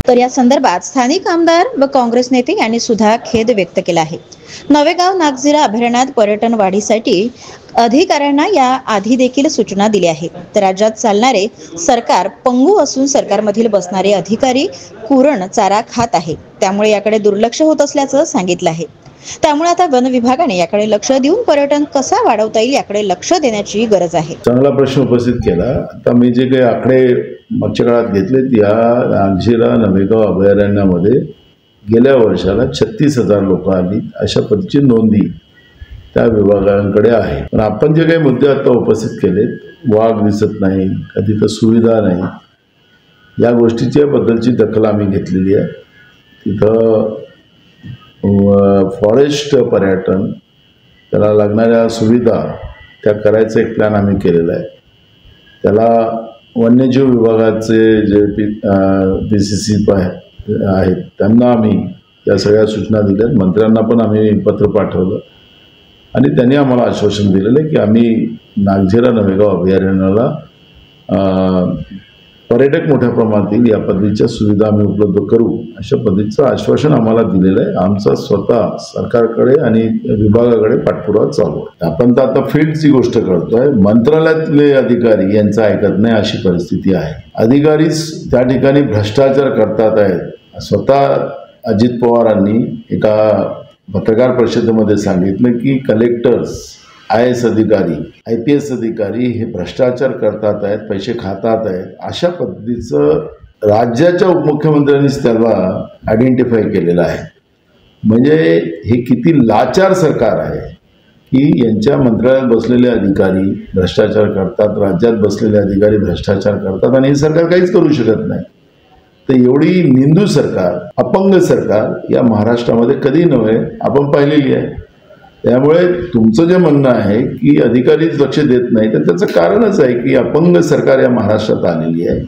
तर या संदर्भात स्थानिक आमदार व काँग्रेस नेते यांनी सुद्धा खेद व्यक्त केला आहे। नवेगाव नागझिरा अभयारण्यात पर्यटन वाढीसाठी अधिकाऱ्यांना या आधी देखील सूचना दिल्या आहेत। तर राज्यात चालणारे सरकार पंगू असून सरकारमधील बसणारे अधिकारी कुरण चारा खात आहे, त्यामुळे याकडे दुर्लक्ष होत असल्याचं सांगितलं आहे। त्यामुळे आता वन विभागाने याकडे लक्ष देऊन पर्यटन कसा वाढवता येईल याकडे लक्ष देण्याची गरज आहे। चांगला प्रश्न उपस्थित केला। आता मी जे काही आकडे मागच्या काळात घेतलेत, या नागझिरा नवेगाव अभयारण्यामध्ये गेल्या वर्षाला 36,000 लोक आली, अशा पद्धतीची नोंदी त्या विभागांकडे आहे। पण आपण जे काही मुद्दे आता उपस्थित केलेत, वाघ दिसत नाही, कधी तर सुविधा नाही, या गोष्टीच्या बद्दलची दखल आम्ही घेतलेली आहे। तिथं फॉरेस्ट पर्यटन, त्याला लागणाऱ्या सुविधा त्या करायचा एक प्लॅन आम्ही केलेला आहे। त्याला वन्यजीव विभागाचे जे PCC आहेत त्यांना आम्ही या सगळ्या सूचना दिल्यात। मंत्र्यांना पण आम्ही पत्र पाठवलं आणि त्यांनी आम्हाला आश्वासन दिलेलं आहे की आम्ही नागझिरा नवेगाव अभयारण्याला पर्यटक मोठ्या प्रमाणात येईल, या पद्धतीच्या सुविधा आम्ही उपलब्ध करू, अशा पद्धतीचं आश्वासन आम्हाला दिलेलं आहे। आमचा स्वतः सरकारकडे आणि विभागाकडे पाठपुरावा चालू आहे। आपण तर आता फील्डची गोष्ट करतोय, मंत्रालयातले अधिकारी यांचं ऐकत नाही अशी परिस्थिती आहे। अधिकारीच त्या ठिकाणी भ्रष्टाचार करतात आहेत। स्वतः अजित पवारांनी एका पत्रकार परिषदेमध्ये सांगितलं की कलेक्टर्स, IAS अधिकारी, IPS अधिकारी हे भ्रष्टाचार करतात आहेत, पैसे खातात आहेत, अशा पद्धतीचं राज्याच्या उपमुख्यमंत्र्यांनीच त्याला आयडेंटिफाय केलेलं आहे। म्हणजे हे किती लाचार सरकार आहे की यांच्या मंत्रालयात बसलेले अधिकारी भ्रष्टाचार करतात, राज्यात बसलेले अधिकारी भ्रष्टाचार करतात आणि हे सरकार काहीच करू शकत नाही। तर एवढी निंदू सरकार, अपंग सरकार या महाराष्ट्रामध्ये कधी नव्हे आपण पाहिलेली आहे। त्यामुळे तुमचं जे म्हणणं आहे की अधिकारीच लक्ष देत नाही, तर त्याचं कारणच आहे की अपंग सरकार या महाराष्ट्रात आलेली आहे,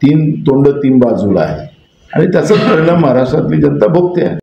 3 तोंड 3 बाजूला आहे आणि त्याचा परिणाम महाराष्ट्रातली जनता भोगते आहे।